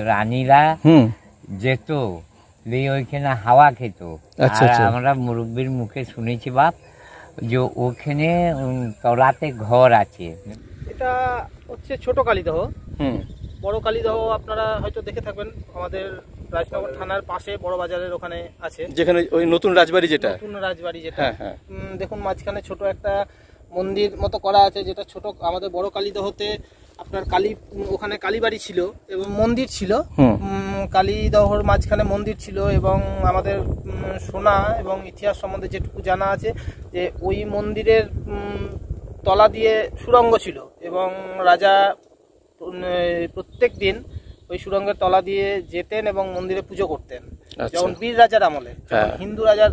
রানীরা যেত, দিয়ে ওইখানে হাওয়া খেত। আমরা মুরব্বীর মুখে শুনেছি বাপ যে ওখানে তলাতে ঘর আছে। এটা হচ্ছে ছোট কালীদহ। বড় কালীদহ আপনারা হয়তো দেখে থাকবেন, আমাদের রাজনগর থানার পাশে বড় বাজারের ওখানে আছে, যেখানে ওই নতুন রাজবাড়ি যেটা দেখুন মাঝখানে ছোট একটা মন্দির মতো করা আছে, যেটা ছোট আমাদের বড় কালীদহতে আপনার ওখানে কালীবাড়ি ছিল এবং মন্দির ছিল। কালীদহর মাঝখানে মন্দির ছিল এবং আমাদের শোনা এবং ইতিহাস সম্বন্ধে যেটুকু জানা আছে যে ওই মন্দিরের তলা দিয়ে সুড়ঙ্গ ছিল এবং রাজা প্রত্যেক দিন ওই সুড়ঙ্গের তলা দিয়ে যেতেন এবং মন্দিরে পুজো করতেন। যখন বীর রাজার আমলে, হিন্দু রাজার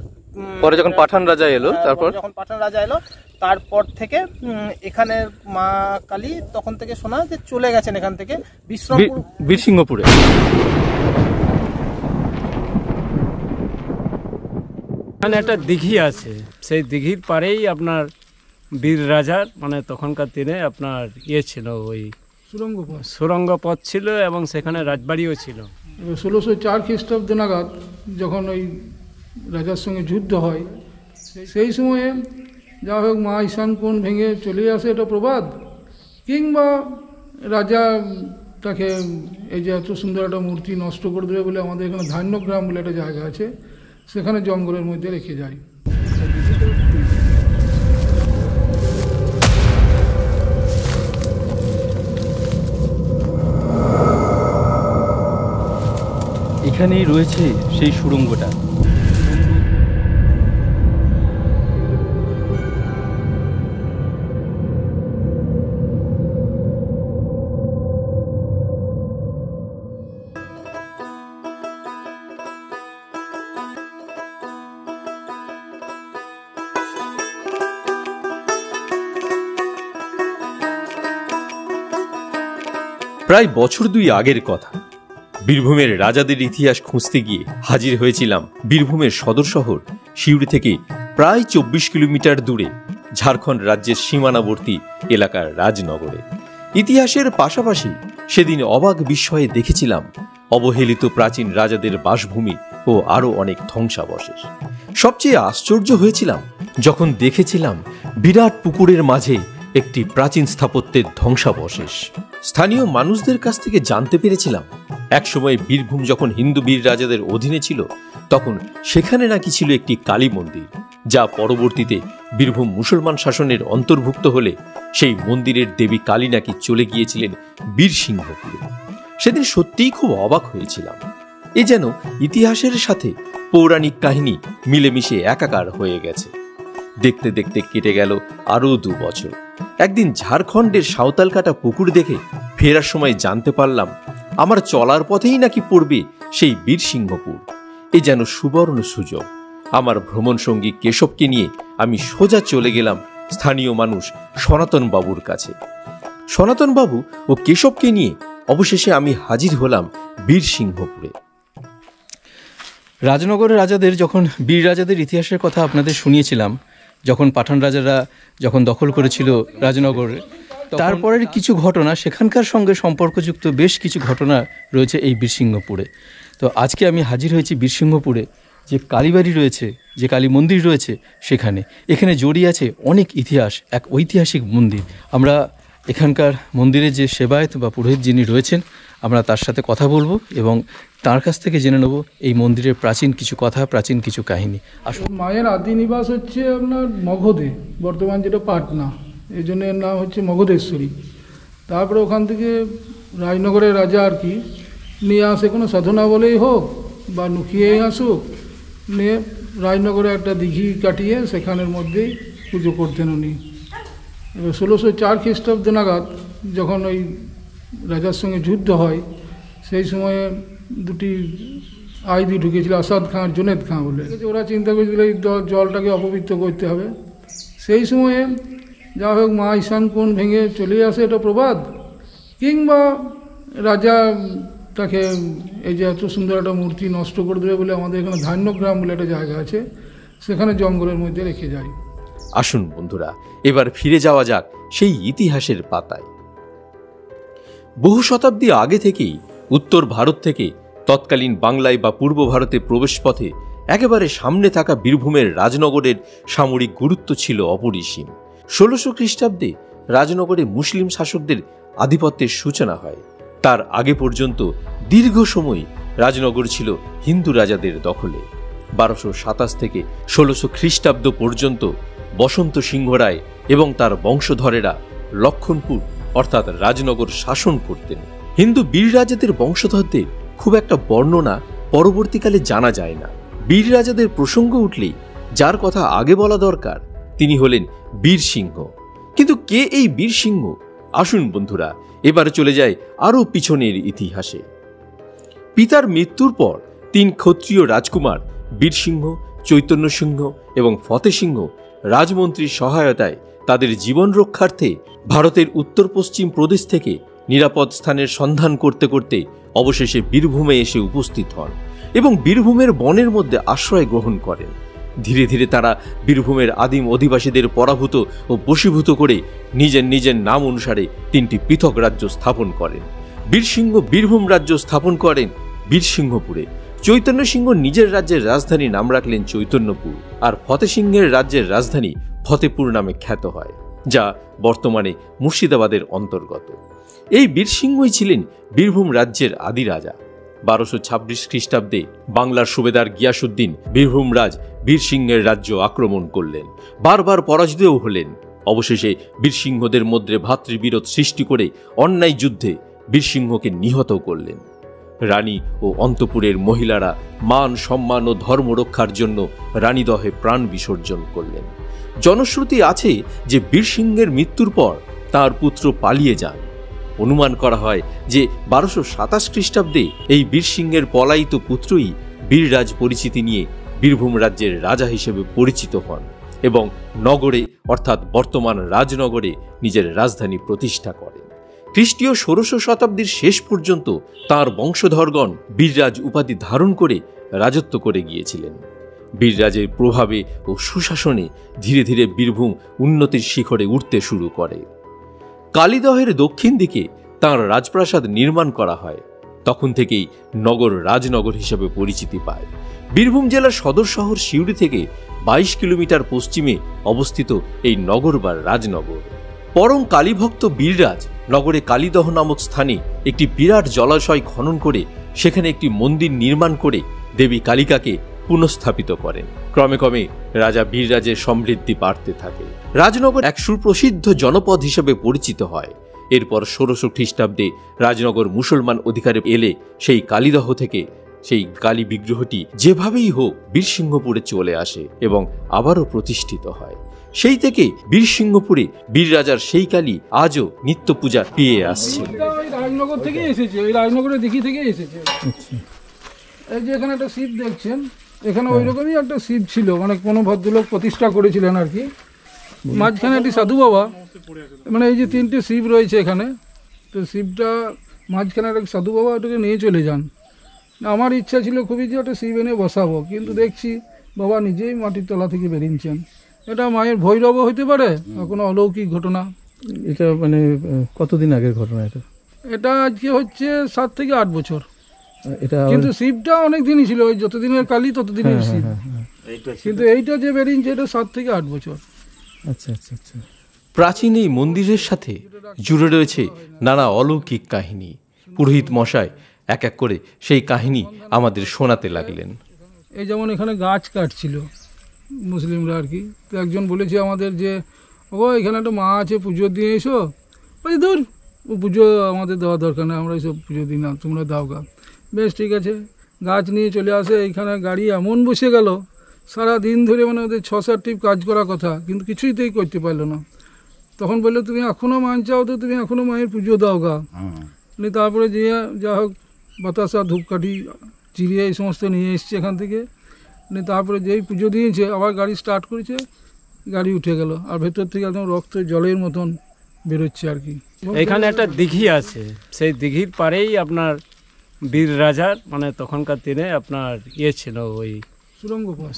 পরে যখন পাঠান রাজা এলো, তারপর থেকে এখানে মা কালী তখন থেকে শোনা যে চলে গেছেন এখান থেকে বীরসিংহপুরে। এখানে একটা দিঘি আছে, সেই দিঘির পারেই আপনার বীর রাজার মানে তখনকার দিনে আপনার ছিল, ওই সুরঙ্গ পথ ছিল এবং সেখানে রাজবাড়িও ছিল। 1604 খ্রিস্টাব্দ নাগাদ যখন ওই রাজার সঙ্গে যুদ্ধ হয়, সেই সময়ে যা হোক মা ঈশান কোণ ভেঙে চলে আসে, এটা প্রবাদ, কিংবা রাজা তাকে এই যে এত সুন্দর একটা মূর্তি নষ্ট করে দেবে বলে আমাদের এখানে ধান্যগ্রাম বলে একটা জায়গা আছে, সেখানে জঙ্গলের মধ্যে রেখে যায়। এখানেই রয়েছে সেই সুড়ঙ্গটা। প্রায় বছর 2 আগের কথা, বীরভূমের রাজাদের ইতিহাস খুঁজতে গিয়ে হাজির হয়েছিলাম বীরভূমের সদর শহর সিউড়ি থেকে প্রায় 24 কিলোমিটার দূরে ঝাড়খণ্ড রাজ্যের সীমানাবর্তী এলাকার রাজনগরে। ইতিহাসের পাশাপাশি সেদিন অবাক বিস্ময়ে দেখেছিলাম অবহেলিত প্রাচীন রাজাদের বাসভূমি ও আরও অনেক ধ্বংসাবশেষ। সবচেয়ে আশ্চর্য হয়েছিলাম যখন দেখেছিলাম বিরাট পুকুরের মাঝে একটি প্রাচীন স্থাপত্যের ধ্বংসাবশেষ। স্থানীয় মানুষদের কাছ থেকে জানতে পেরেছিলাম একসময় বীরভূম যখন হিন্দু বীর রাজাদের অধীনে ছিল, তখন সেখানে নাকি ছিল একটি কালী মন্দির, যা পরবর্তীতে বীরভূম মুসলমান শাসনের অন্তর্ভুক্ত হলে সেই মন্দিরের দেবী কালী নাকি চলে গিয়েছিলেন বীরসিংহপুরে। সেদিন সত্যিই খুব অবাক হয়েছিলাম। এ যেন ইতিহাসের সাথে পৌরাণিক কাহিনী মিলেমিশে একাকার হয়ে গেছে। দেখতে দেখতে কেটে গেল আরও 2 বছর। একদিন ঝাড়খণ্ডের সাঁওতালকাটা পুকুর দেখে ফেরার সময় জানতে পারলাম আমার চলার পথেই নাকি পড়বে সেই বীরসিংহপুর। এ যেন সুবর্ণ সুযোগ। আমার ভ্রমণ সঙ্গী কেশবকে নিয়ে আমি সোজা চলে গেলাম স্থানীয় মানুষ সনাতন বাবুর কাছে। সনাতন বাবু ও কেশবকে নিয়ে অবশেষে আমি হাজির হলাম বীরসিংহপুরে। রাজনগরের রাজাদের যখন বীর রাজাদের ইতিহাসের কথা আপনাদের শুনিয়েছিলাম, যখন পাঠান রাজারা যখন দখল করেছিল রাজনগরে, তারপরের কিছু ঘটনা, সেখানকার সঙ্গে সম্পর্কযুক্ত বেশ কিছু ঘটনা রয়েছে এই বীরসিংহপুরে। তো আজকে আমি হাজির হয়েছি বীরসিংহপুরে, যে কালীবাড়ি রয়েছে, যে কালী মন্দির রয়েছে সেখানে। এখানে জড়িয়ে আছে অনেক ইতিহাস, এক ঐতিহাসিক মন্দির। আমরা এখানকার মন্দিরের যে সেবায়েত বা পুরোহিত যিনি রয়েছেন, আমরা তার সাথে কথা বলবো এবং তার কাছ থেকে জেনে নেব এই মন্দিরের প্রাচীন কিছু কথা, প্রাচীন কিছু কাহিনী। আসলে মায়ের আদি নিবাস হচ্ছে আপনার মগধে, বর্তমান যেটা পাটনা, এই জন্য এর নাম হচ্ছে মগধেশ্বরী। তারপরে ওখান থেকে রাজনগরের রাজা আর কি নিয়ে আসে, কোনো সাধনা বলেই হোক বা লুকিয়েই আসুক, নিয়ে রাজনগরে একটা দিঘি কাটিয়ে সেখানের মধ্যেই পুজো করতেন উনি। এবার 1604 খ্রিস্টাব্দ নাগাদ যখন ওই রাজার সঙ্গে যুদ্ধ হয়, সেই সময়ে 2টি আইদি ঢুকেছিল, আসাদ খাঁ আর জুনেদ খাঁ বলে। ওরা চিন্তা করেছিল এই জলটাকে অপবিত্র করতে হবে। সেই সময়ে যা হোক মা ঈশান কোণ ভেঙে চলে আসে, এটা প্রবাদ, কিংবা রাজা তাকে এই যে এত সুন্দর একটা মূর্তি নষ্ট করে দেবে বলে আমাদের এখানে ধান্যগ্রাম বলে একটা জায়গা আছে, সেখানে জঙ্গলের মধ্যে রেখে যায়। আসুন বন্ধুরা, এবার ফিরে যাওয়া যাক সেই ইতিহাসের পাতায়। বহু শতাব্দী আগে থেকেই উত্তর ভারত থেকে তৎকালীন বাংলায় বা পূর্ব ভারতে প্রবেশ পথে একেবারে সামনে থাকা বীরভূমের রাজনগরের সামরিক গুরুত্ব ছিল অপরিসীম। 1600 খ্রিস্টাব্দে রাজনগরে মুসলিম শাসকদের আধিপত্যের সূচনা হয়। তার আগে পর্যন্ত দীর্ঘ সময় রাজনগর ছিল হিন্দু রাজাদের দখলে। 1227 থেকে 1600 খ্রিস্টাব্দ পর্যন্ত বসন্ত সিংহ রায় এবং তার বংশধরেরা লক্ষণপুর অর্থাৎ রাজনগর শাসন করতেন। হিন্দু বীর রাজাদের বংশধরদের খুব একটা বর্ণনা পরবর্তীকালে জানা যায় না। বীর রাজাদের প্রসঙ্গ উঠলেই যার কথা আগে বলা দরকার তিনি হলেন বীর সিংহ। কিন্তু কে এই বীর সিংহ? আসুন বন্ধুরা, এবারে চলে যায় আরো পিছনের ইতিহাসে। পিতার মৃত্যুর পর 3 ক্ষত্রিয় রাজকুমার বীর সিংহ, চৈতন্য সিংহ এবং ফতে সিংহ রাজমন্ত্রীর সহায়তায় তাদের জীবন রক্ষার্থে ভারতের উত্তর পশ্চিম প্রদেশ থেকে নিরাপদ স্থানের সন্ধান করতে করতে অবশেষে বীরভূমে এসে উপস্থিত হন এবং বীরভূমের বনের মধ্যে আশ্রয় গ্রহণ করেন। ধীরে ধীরে তারা বীরভূমের আদিম অধিবাসীদের পরাভূত ও বশীভূত করে নিজের নিজের নাম অনুসারে 3টি পৃথক রাজ্য স্থাপন করেন। বীরসিংহ বীরভূম রাজ্য স্থাপন করেন বীরসিংহপুরে। চৈতন্য সিংহ নিজের রাজ্যের রাজধানী নাম রাখলেন চৈতন্যপুর, আর ফতে সিংহের রাজ্যের রাজধানী ফতেপুর নামে খ্যাত হয়, যা বর্তমানে মুর্শিদাবাদের অন্তর্গত। এই বীরসিংহই ছিলেন বীরভূম রাজ্যের আদি রাজা। 1226 খ্রিস্টাব্দে বাংলার সুবেদার গিয়াসুদ্দিন বীরভূম রাজ বীরসিংহের রাজ্য আক্রমণ করলেন, বারবার পরাজিতও হলেন। অবশেষে বীরসিংহদের মধ্যে ভ্রাতৃবিরোধ সৃষ্টি করে অন্যায় যুদ্ধে বীরসিংহকে নিহত করলেন। রানী ও অন্তপুরের মহিলারা মান সম্মান ও ধর্ম রক্ষার জন্য রানীদহে প্রাণ বিসর্জন করলেন। জনশ্রুতি আছে যে বীরসিংহের মৃত্যুর পর তার পুত্র পালিয়ে যান। অনুমান করা হয় যে 1227 খ্রিস্টাব্দে এই বীরসিংহের পলায়িত পুত্রই বীররাজ পরিচিতি নিয়ে বীরভূম রাজ্যের রাজা হিসেবে পরিচিত হন এবং নগরে অর্থাৎ বর্তমান রাজনগরে নিজের রাজধানী প্রতিষ্ঠা করেন। খ্রিস্টীয় 1600 শতাব্দীর শেষ পর্যন্ত তাঁর বংশধরগণ বীররাজ উপাধি ধারণ করে রাজত্ব করে গিয়েছিলেন। বীররাজের প্রভাবে ও সুশাসনে ধীরে ধীরে বীরভূম উন্নতির শিখরে উঠতে শুরু করে। কালীদহের দক্ষিণ দিকে তাঁর রাজপ্রাসাদ নির্মাণ করা হয়। তখন থেকেই নগর রাজনগর হিসেবে পরিচিতি পায়। বীরভূম জেলার সদর শহর সিউড়ি থেকে 22 কিলোমিটার পশ্চিমে অবস্থিত এই নগর বা রাজনগর। পরম কালীভক্ত বীররাজ নগরে কালীদহ নামক স্থানে একটি বিরাট জলাশয় খনন করে সেখানে একটি মন্দির নির্মাণ করে দেবী কালিকাকে পুনঃস্থাপিত করেন। ক্রমে ক্রমে রাজা বীররাজের সমৃদ্ধি বাড়তে থাকে। রাজনগর এক সুপ্রসিদ্ধ জনপদ হিসেবে পরিচিত হয়। এরপর 1600 খ্রিস্টাব্দে রাজনগর মুসলমান অধিকারে এলে সেই কালীদহ থেকে সেই কালী বিগ্রহটি যেভাবেই হোক বীরসিংহপুরে চলে আসে এবং আবারও প্রতিষ্ঠিত হয়। সেই থেকে বীরসিংহপুরে বীররাজার সেই কালী আজও নিত্য পূজা পেয়ে আসছে। রাজনগর থেকে এসেছে, ওই রাজনগরের দিঘি থেকে এসেছে। এই যে এখানে একটা শিব দেখছেন, এখানে ওই রকমই একটা শিব ছিল, মানে কোনো ভদ্রলোক প্রতিষ্ঠা করেছিলেন আর কি। মাঝখানে একটি সাধু বাবা, মানে এই যে 3টে শিব রয়েছে এখানে, তো শিবটা মাঝখানে একটা সাধু বাবা ওটাকে নিয়ে চলে যান। আমার ইচ্ছা ছিল খুবই যে ওটা শিব এনে বসাবো, কিন্তু দেখছি বাবা নিজেই মাটির তলা থেকে বেরিয়েছেন। এটা মায়ের ভৈরবও হইতে পারে, কোনো অলৌকিক ঘটনা। এটা মানে কতদিন আগের ঘটনা? এটা আজকে হচ্ছে 7 থেকে 8 বছর। এটা কিন্তু শিবটা অনেক দিনই ছিল, ওই যতদিনের কালী ততদিনের শিব। কিন্তু এইটা যে বেরিয়েছে এটা 7 থেকে 8 বছর। আচ্ছা আচ্ছা আচ্ছা। প্রাচীন এই মন্দিরের সাথে জুড়ে রয়েছে নানা অলৌকিক কাহিনী। পুরোহিত মশাই এক এক করে সেই কাহিনী আমাদের শোনাতে লাগলেন। এই যেমন এখানে গাছ কাটছিল মুসলিমরা আর কি, তো একজন বলেছে আমাদের যে ও এখানে একটা মা আছে, পুজো দিয়ে এসো। বলছি দূর, ও পুজো আমাদের দেওয়া দরকার নেই, আমরা এইসব পুজো দিই না, তোমরা দাও গা। বেশ ঠিক আছে, গাছ নিয়ে চলে আসে। এইখানে গাড়ি এমন বসে গেল, সারা দিন ধরে মানে ওদের 6-7 টিপ কাজ করার কথা, কিন্তু কিছুইতেই করতে পারলো না। তখন বললো তুমি এখনও মান চাও তো তুমি এখনও মায়ের পুজো দাও গা। তারপরে যে যা হোক বাতাসা ধূপকাঠি চিরিয়ে এই সমস্ত নিয়ে এসছে এখান থেকে। তারপরে যেই পুজো দিয়েছে আবার গাড়ি স্টার্ট করেছে, গাড়ি উঠে গেল, আর ভেতর থেকে একদম রক্ত জলের মতন বেরোচ্ছে আর কি। এখানে একটা দিঘি আছে, সেই দিঘির পাড়েই আপনার বীর রাজার মানে তখনকার দিনে আপনার ছিল, ওই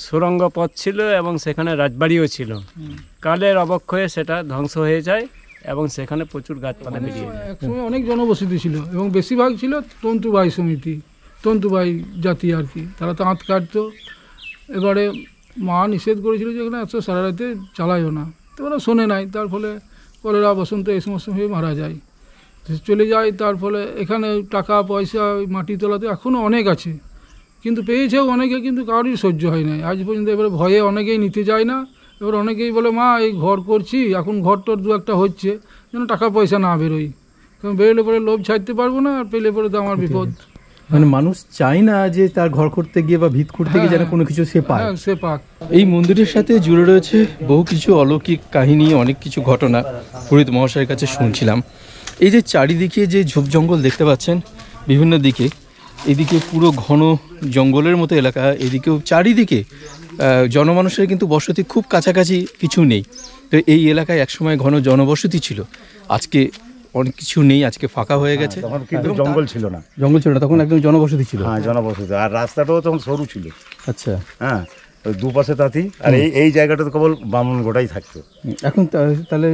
সুরঙ্গ পথ ছিল এবং সেখানে রাজবাড়িও ছিল। কালের অবক্ষয়ে সেটা ধ্বংস হয়ে যায় এবং সেখানে প্রচুর গাছপালা বেরিয়ে যায়। একসময় অনেক জনবসতি ছিল এবং বেশিরভাগ ছিল তন্তুবাই সমিতি, তন্তুবাই জাতি আর কি, তারা তাঁত কাটতো। এবারে মা নিষেধ করেছিল যে এখানে এত সারা রাতে চালাইও না, তো ওরা শোনে নাই, তার ফলে কলেরা বসন্ত এই সমস্ত হয়ে মারা যায়, চলে যায়। তার ফলে এখানে টাকা পয়সা মাটি তোলাতে এখনও অনেক আছে, কিন্তু পেয়েছেও অনেকে, কিন্তু কারোরই সহ্য হয় নাই আজ পর্যন্ত। এবারে ভয়ে অনেকেই নিতে যায় না। এবার অনেকেই বলে মা এই ঘর করছি, এখন ঘর টর দু একটা হচ্ছে, যেন টাকা পয়সা না বেরোই, কারণ বেরোলে পরে লোভ ছাড়তে পারবো না, আর পেলে পরে তো আমার বিপদ। মানে মানুষ চায় না যে তার ঘর করতে গিয়ে বা ভিত করতে গিয়ে যেন কোনো কিছু সে পায়। হ্যাঁ, সে পাক। এই মন্দিরের সাথে জুড়ে রয়েছে বহু কিছু অলৌকিক কাহিনী, অনেক কিছু ঘটনা পুরোহিত মহাশয়ের কাছে শুনছিলাম। এই যে চারিদিকে যে ঝোপ জঙ্গল দেখতে পাচ্ছেন বিভিন্ন দিকে, এদিকে পুরো ঘন জঙ্গলের মতো এলাকা, এদিকেও চারিদিকে জনমানুষের কিন্তু বসতি খুব কাছাকাছি কিছু নেই। তো এই এলাকায় একসময় ঘন জনবসতি ছিল, আজকে অনেক কিছু নেই, আজকে ফাঁকা হয়ে গেছে। তখন কিন্তু জঙ্গল ছিল না, তখন একদম জনবসতি ছিল। হ্যাঁ, জনবসতি। আর রাস্তাটাও তখন সরু ছিল। আচ্ছা, হ্যাঁ, ওই দুপাশে তাঁতি, আর এই জায়গাটাতে কেবল বামন গোটাই থাকতো। এখন তাহলে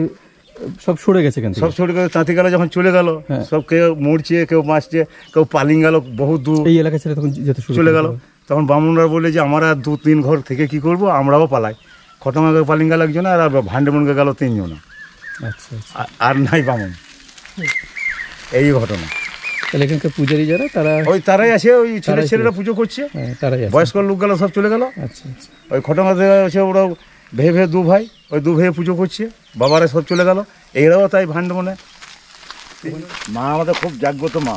সব সরে গেছে, কিন্তু সব সরে গেল। তাঁতি গেল যখন চলে গেল, সব কেউ মরছে, কেউ মারছে, কেউ পালিং গেল বহু দূর। এই এলাকা ছেড়ে তখন যেতে চলে গেল। তখন বামুনরা বলে যে আমরা 2-3 ঘর থেকে কি করব, আমরাও পালাই। খটমাকে পালিং গেল একজন, আর ভান্ডেমনকে গেল 3 জন। আচ্ছা, আর নাই বামুন। এই ঘটনা। তাহলে এখানকার পূজারী যারা, তারাই আছে, ওই ছেলেরা পুজো করছে, তারাই বয়স্ক লোক গেল সব চলে গেল। আচ্ছা, ওই খটমা থেকে আছে, ওরা ভেয়ে 2 ভাই, ওই 2 ভাইয়ে পুজো করছে, বাবারা সব চলে গেল। এইরাও তাই ভান্ডমনে। মা আমাদের খুব জাগ্রত মা,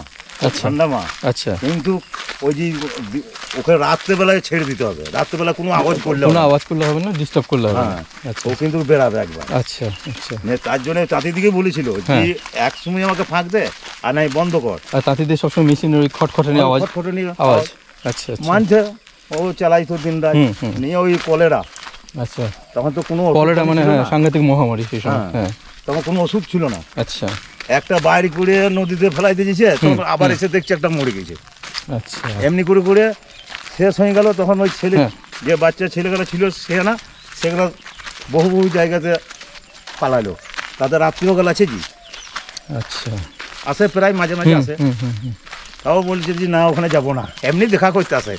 ঠান্ডা মা। আচ্ছা, কিন্তু ওই যে ওকে রাত্রেবেলায় ছেড়ে দিতে হবে, রাত্রেবেলা কোনো আওয়াজ করলে হবে না, ডিস্টার্ব করলে হবে না। ও কিন্তু বেরাবে একবার। আচ্ছা, তার জন্য তাঁতিদিকে বলেছিল যে এক সময় আমাকে ফাঁক দে, আর নাই বন্ধ কর। আর তাঁতিদের সবসময় মেশিনের ওই খটখটানি আওয়াজ। আচ্ছা, মানছে, ও চালাইতো দিন রাত নিয়ে। ওই কলেরা, আচ্ছা, তখন তো কোনো কলেরা মানে সাংঘাতিক মহামারী সেই সময়। হ্যাঁ, তখন কোনো ওষুধ ছিল না। আচ্ছা, একটা বাইরে করে নদীতে ফেলাইতে দিয়েছে, তখন আবার এসে দেখছে একটা মরে গেছে। আচ্ছা, এমনি করে করে শেষ হয়ে গেল। তখন ওই ছেলে, যে বাচ্চা ছেলেগুলো ছিল সেগুলো বহু জায়গাতে পালালো। তাদের আত্মীয় গেল আছে, জি আচ্ছা, আসে, প্রায় মাঝে মাঝে আসে। তাও বলছে যে না, ওখানে যাব না, এমনি দেখা করতে আসে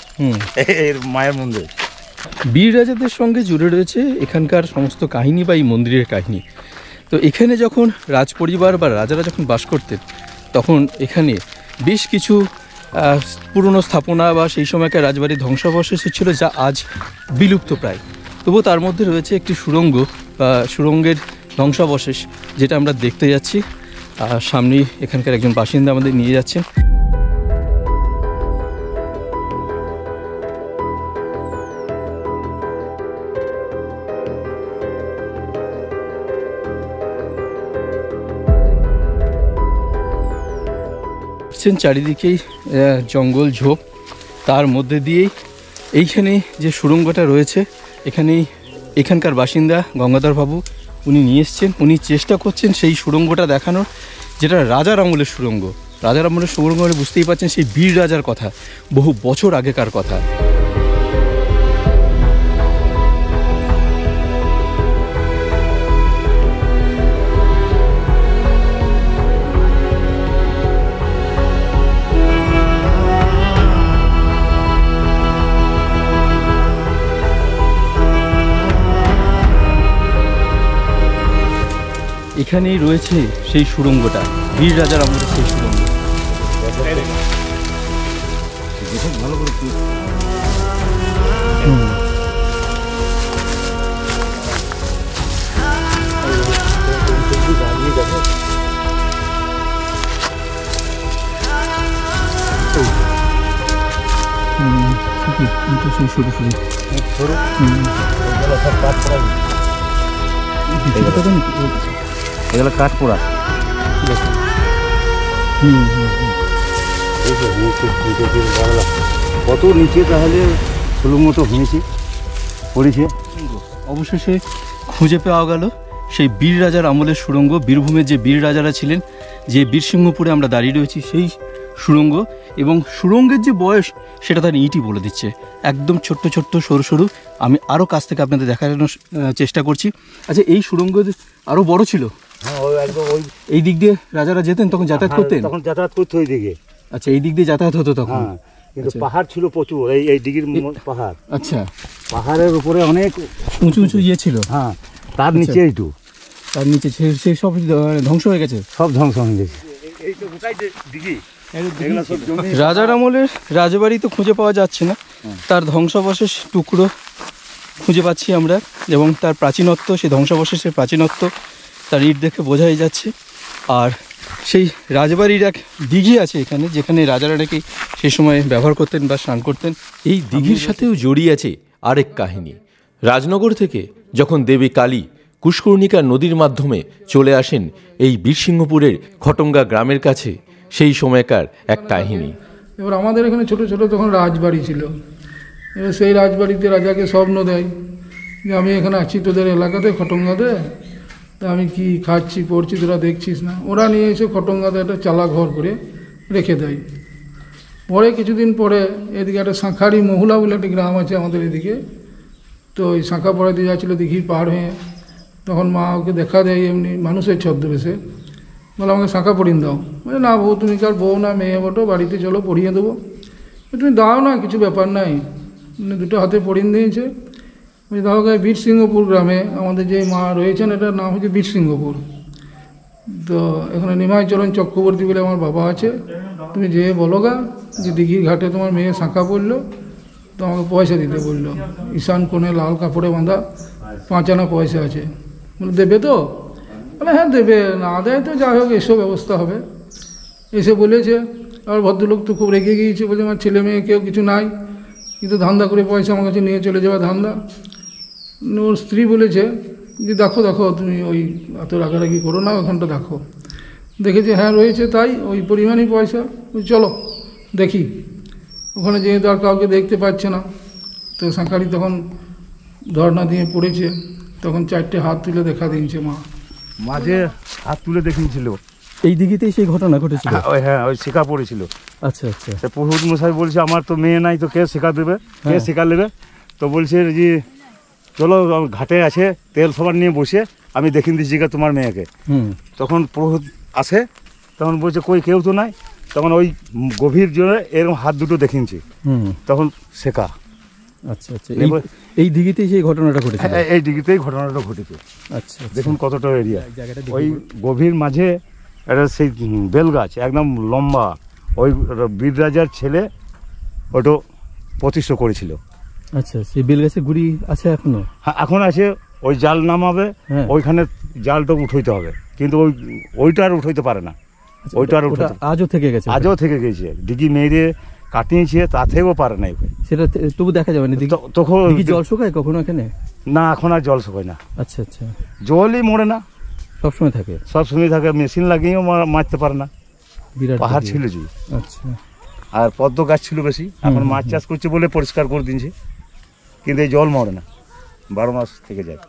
এর মায়ের মন্দির। বীর রাজাদের সঙ্গে জুড়ে রয়েছে এখানকার সমস্ত কাহিনী বা এই মন্দিরের কাহিনী। তো এখানে যখন রাজ পরিবার বা রাজারা যখন বাস করতেন, তখন এখানে বেশ কিছু পুরনো স্থাপনা বা সেই সময়কার রাজবাড়ির ধ্বংসাবশেষ ছিল, যা আজ বিলুপ্ত প্রায়। তবুও তার মধ্যে রয়েছে একটি সুড়ঙ্গ বা সুড়ঙ্গের ধ্বংসাবশেষ, যেটা আমরা দেখতে যাচ্ছি। সামনেই এখানকার একজন বাসিন্দা আমাদের নিয়ে যাচ্ছেন। চারিদিকেই জঙ্গল ঝোপ, তার মধ্যে দিয়েই এইখানে যে সুড়ঙ্গটা রয়েছে, এখানকার বাসিন্দা গঙ্গাধর বাবু উনি নিয়ে এসছেন। উনি চেষ্টা করছেন সেই সুড়ঙ্গটা দেখানোর, যেটা রাজার আমলের সুড়ঙ্গ। রাজার আমলের সুড়ঙ্গ মানে বুঝতেই পারছেন, সেই বীর রাজার কথা, বহু বছর আগেকার কথা। এখানেই রয়েছে সেই সুড়ঙ্গটা, বীর রাজার আমলের সেই সুড়ঙ্গ। ভালো করে এগুলো কাঠ পোড়া। কত নিচে তাহলে সুলুম মতো হয়েছে পড়েছে। অবশেষে খুঁজে পাওয়া গেল সেই বীর রাজার আমলের সুড়ঙ্গ। বীরভূমের যে বীর রাজারা ছিলেন, যে বীরসিংহপুরে আমরা দাঁড়িয়ে রয়েছি, সেই সুড়ঙ্গ। এবং সুড়ঙ্গের যে বয়স, সেটা তার ইঁটই বলে দিচ্ছে। একদম ছোট্ট ছোট্ট সরু সরু। আমি আরও কাছ থেকে আপনাদের দেখানোর চেষ্টা করছি। আচ্ছা, এই সুড়ঙ্গ আরও বড় ছিল? হ্যাঁ ওই একদম ওই এই দিক দিয়ে রাজারা যেতেন তখন যাতায়াত করতেন? তখন যাতায়াত করতে ওই দিকে। আচ্ছা, এই দিক দিয়ে যাতায়াত হতো তখন? হ্যাঁ, কিন্তু পাহাড় ছিল প্রচুর, এই দিঘির পাহাড়। আচ্ছা, পাহাড়ের উপরে অনেক উঁচু উঁচু ইয়ে ছিল। হ্যাঁ, তার নিচে এইটু, তার নিচে সেই সব ধ্বংস হয়ে গেছে, সব ধ্বংস হয়ে গেছে। এই তো গোটাই দিঘি, রাজার আমলের রাজবাড়ি তো খুঁজে পাওয়া যাচ্ছে না, তার ধ্বংসাবশেষ টুকরো খুঁজে পাচ্ছি আমরা, এবং তার প্রাচীনত্ব, সেই ধ্বংসাবশেষের প্রাচীনত্ব তার ইট দেখে বোঝাই যাচ্ছে। আর সেই রাজবাড়ির এক দিঘি আছে এখানে, যেখানে রাজারা নাকি সেই সময় ব্যবহার করতেন বা স্নান করতেন। এই দিঘির সাথেও জড়িয়ে আছে আরেক কাহিনী। রাজনগর থেকে যখন দেবী কালী কুশকর্ণিকা নদীর মাধ্যমে চলে আসেন এই বীরসিংহপুরের খটঙ্গা গ্রামের কাছে, সেই সময়কার এক কাহিনী। এবার আমাদের এখানে ছোট ছোট তখন রাজবাড়ি ছিল। এবার সেই রাজবাড়িতে রাজাকে স্বপ্ন দেয় যে আমি এখানে আছি তোদের এলাকাতে খটঙ্গাতে, তা আমি কি খাচ্ছি পড়ছি তোরা দেখছিস না। ওরা নিয়ে এসে খটঙ্গাতে একটা চালা ঘর করে রেখে দেয়। পরে কিছুদিন পরে এদিকে একটা শাঁখারি মহুলা বলে একটা গ্রাম আছে আমাদের এদিকে, তো ওই শাঁখা পড়াতে যাচ্ছিলো দিঘি পার হয়ে, তখন মা ওকে দেখা দেয় এমনি মানুষের ছদ্মবেশে, বলে আমাকে শাঁখা পড়িয়ে দাও। বলে না বউ, তুমি কার বউ না মেয়ে বটো, বাড়িতে চলো পড়িয়ে দেবো। তুমি দাও না, কিছু ব্যাপার নাই। দুটো হাতে পড়িয়ে দিয়েছে। দাও গায়ে বীরসিংহপুর গ্রামে আমাদের যে মা রয়েছেন, এটার নাম হচ্ছে বীরসিংহপুর। তো এখানে নিমাইচরণ চক্রবর্তী বলে আমার বাবা আছে, তুমি যে বলো গা যে দিঘির ঘাটে তোমার মেয়ে শাঁখা পড়লো, তো আমাকে পয়সা দিতে বললো। ঈশান কোণে লাল কাপড়ে বাঁধা 5 আনা পয়সা আছে। বলে দেবে তো? বলে হ্যাঁ দেবে, না দেয় তো যাই হোক এসব ব্যবস্থা হবে। এসে বলেছে, আর ভদ্রলোক তো খুব রেগে গিয়েছে, বলছে আমার ছেলে মেয়ে কেউ কিছু নাই, কিন্তু ধান্দা করে পয়সা আমার কাছে নিয়ে চলে যাওয়া ধান্দা। ওর স্ত্রী বলেছে যে দেখো দেখো তুমি ওই এত রাগারাগি করো না, ওখানটা দেখো। দেখেছে হ্যাঁ রয়েছে, তাই ওই পরিমাণই পয়সা। চলো দেখি। ওখানে যেহেতু আর কাউকে দেখতে পাচ্ছে না, তো শাঁখারি তখন ধর্ণা দিয়ে পড়েছে, তখন 4টে হাত তুলে দেখা দিয়েছে মা। মাঝে হাত তুলে দেখিয়েছিল। এই দিঘিতেই সেই ঘটনা ঘটেছিল? হ্যাঁ, ওই শেখা পড়েছিল। আচ্ছা আচ্ছা। পুরোহিত মশাই বলছে আমার তো মেয়ে নাই, তো কে শেখা দেবে, কে শেখা নেবে? তো বলছে যে চলো ঘাটে আছে তেল সবার নিয়ে বসে আমি দেখিয়ে দিচ্ছি তোমার মেয়েকে। তখন পুরোহিত আসে, তখন বলছে কই কেউ তো নাই। তখন ওই গভীর জোরে এরকম হাত দুটো দেখিয়েছি, তখন শেখা। আচ্ছা আচ্ছা, এই দিঘিতেই সেই ঘটনাটা ঘটেছে? এই দিঘিতেই ঘটনাটা ঘটেছে। আচ্ছা, দেখুন কতটা এরিয়া, ওই গভীর মাঝে একটা সেই বেল গাছ একদম লম্বা, ওই বীর রাজার ছেলে ওটা প্রতিষ্ঠা করেছিল। আচ্ছা, সেই বেল গাছের গুড়ি আছে এখনো? হ্যাঁ এখন আছে। ওই জাল নামাবে, ওইখানে জালটা উঠাইতে হবে, কিন্তু ওইটা আর উঠাইতে পারে না। ওইটা আর আজও থেকে গেছে? আজও থেকে গেছে, দিঘি মেরে কাটিয়েছে, তাতেও পারে না। সেটা তবু দেখা যাবে না? তখন জল শুকায় কখনো এখানে? না, এখন আর জল শুকায় না। আচ্ছা আচ্ছা, জলই মরে না, সবসময় থাকে? সবসময় থাকে, মেশিন লাগিয়েও মারতে পারে না। বিরাট পাহাড় ছিল জি। আচ্ছা, আর পদ্ম গাছ ছিল বেশি। এখন মাছ চাষ করছে বলে পরিষ্কার করে দিনছে, কিন্তু এই জল মরে না, 12 মাস থেকে যায়।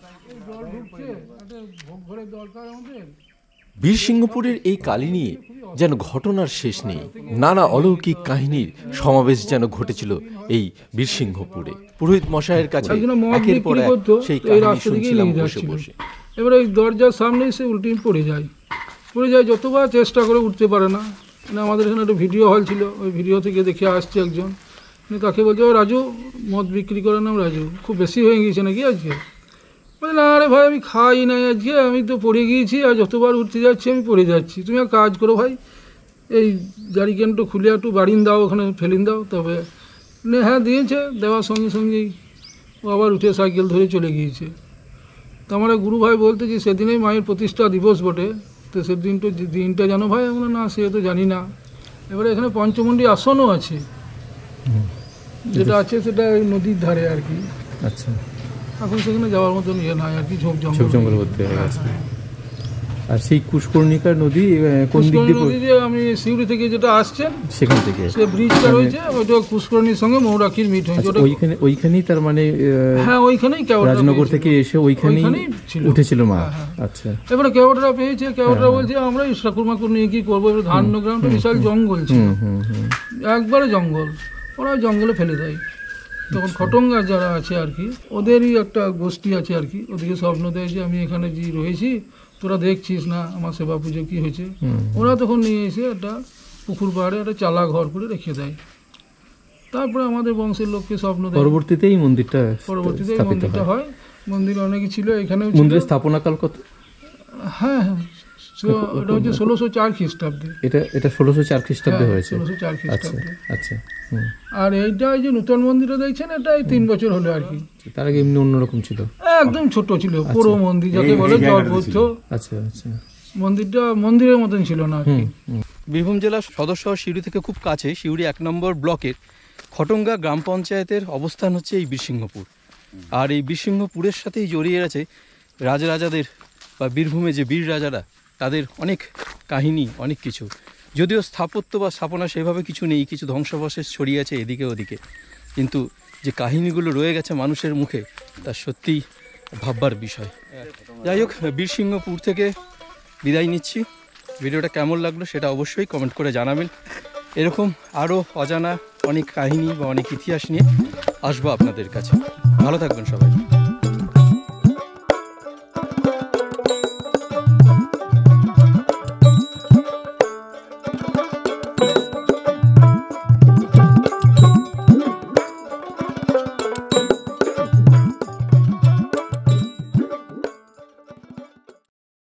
বীরসিংহপুরের এই কালী নিয়ে যেন ঘটনার শেষ নেই। নানা অলৌকিক কাহিনীর সমাবেশ যেন ঘটেছিল এই বীরসিংহপুরে। পুরোহিত মশাইয়ের কাছে একের পর এক সেই কাহিনী শুনছিলাম বসে বসে। এবার ওই দরজার সামনে এসে উল্টে পড়ে যায়, যতবার চেষ্টা করে উঠতে পারে না। আমাদের এখানে একটা ভিডিও হল ছিল, ওই ভিডিও থেকে দেখে আসছে একজন, তাকে বলছে ও রাজু, মদ বিক্রি করে নাম রাজু, খুব বেশি হয়ে গিয়েছে নাকি আজকে? বলে না রে ভাই, আমি খাই নাই আজকে, আমি তো পড়ে গিয়েছি, আর যতবার উঠতে যাচ্ছি আমি পড়ে যাচ্ছি। তুমি এক কাজ করো ভাই, এই জারিকেনটা খুলে একটু বাড়িন দাও, ওখানে ফেলিন দাও। তবে হ্যাঁ দিয়েছে, দেওয়ার সঙ্গে সঙ্গেই ও আবার উঠে সাইকেল ধরে চলে গিয়েছে। তো আমার গুরু ভাই বলতে যে সেদিনেই মায়ের প্রতিষ্ঠা দিবস বটে, তো দিনটা জানো ভাই? আমরা না, সে তো জানি না। এবারে এখানে পঞ্চমুণ্ডী আসনও আছে, যেটা আছে সেটা ওই নদীর ধারে আর কি। আচ্ছা, এখন সেখানে যাওয়ার মতন ইয়ে নাই আর কি, ঝোপ জঙ্গল মধ্যে হয়ে গেছে। আর সেই কুশকর্ণিকা নদী কোন দিক দিয়ে? আমি সিউড়ি থেকে যেটা আসছে সেখান থেকে সে ব্রিজটা রয়েছে, ওইটা কুশকর্ণির সঙ্গে মৌরাকির মিট হয়েছে। ওইখানেই তার মানে? হ্যাঁ, ওইখানেই রাজনগর থেকে এসে ওইখানেই উঠেছিল মা। আচ্ছা, এবারে কেওটরা পেয়েছে, কেওটরা বলছে আমরা ঠাকুর মাকুর নিয়ে কি করবো, এবার ধান্যগ্রামটা বিশাল জঙ্গল ছিল, একবারে জঙ্গল, ওরা জঙ্গলে ফেলে দেয়। তখন খটঙ্গা যারা আছে আর কি, ওদেরই একটা গোষ্ঠী আছে আর কি, ওদিকে স্বপ্ন দেয় যে আমি এখানে যে রয়েছি তোরা দেখছিস না আমার সেবা পুজো কী হয়েছে। ওরা তখন নিয়ে এসে একটা পুকুর পাড়ে একটা চালা ঘর করে রেখে দেয়। তারপরে আমাদের বংশের লোককে স্বপ্ন দেয়, পরবর্তীতে এই মন্দিরটা হয়। মন্দির অনেকে ছিল, এখানেও মন্দিরের স্থাপনাকাল কত? হ্যাঁ হ্যাঁ, এটা হচ্ছে 1604 খ্রিস্টাব্দে। এটা 1604 খ্রিস্টাব্দে হয়েছে। 1604 খ্রিস্টাব্দে। আচ্ছা। আর এইটা যে নূতন মন্দিরটা দেখছেন, এটা এই 3 বছর হলো আর কি। তার আগে এমনি অন্যরকম ছিল, একদম ছোট ছিল, পুরো মন্দির যাকে বলে জলপথ্য। আচ্ছা আচ্ছা, মন্দিরটা মন্দিরের মতন ছিল না আর কি। বীরভূম জেলার সদর শহর সিউড়ি থেকে খুব কাছে, সিউড়ি 1 নম্বর ব্লকের খটঙ্গা গ্রাম পঞ্চায়েতের অবস্থান হচ্ছে এই বীরসিংহপুর। আর এই বীরসিংহপুরের সাথেই জড়িয়ে আছে রাজাদের বা বীরভূমে যে বীর রাজারা, তাদের অনেক কাহিনী, অনেক কিছু। যদিও স্থাপত্য বা স্থাপনা সেভাবে কিছু নেই, কিছু ধ্বংসাবশেষ ছড়িয়ে আছে এদিকে ওদিকে, কিন্তু যে কাহিনীগুলো রয়ে গেছে মানুষের মুখে, তা সত্যিই ভাববার বিষয়। যাই হোক, বীরসিংহপুর থেকে বিদায় নিচ্ছি। ভিডিওটা কেমন লাগলো সেটা অবশ্যই কমেন্ট করে জানাবেন। এরকম আরও অজানা অনেক কাহিনী বা অনেক ইতিহাস নিয়ে আসবো আপনাদের কাছে। ভালো থাকবেন সবাই।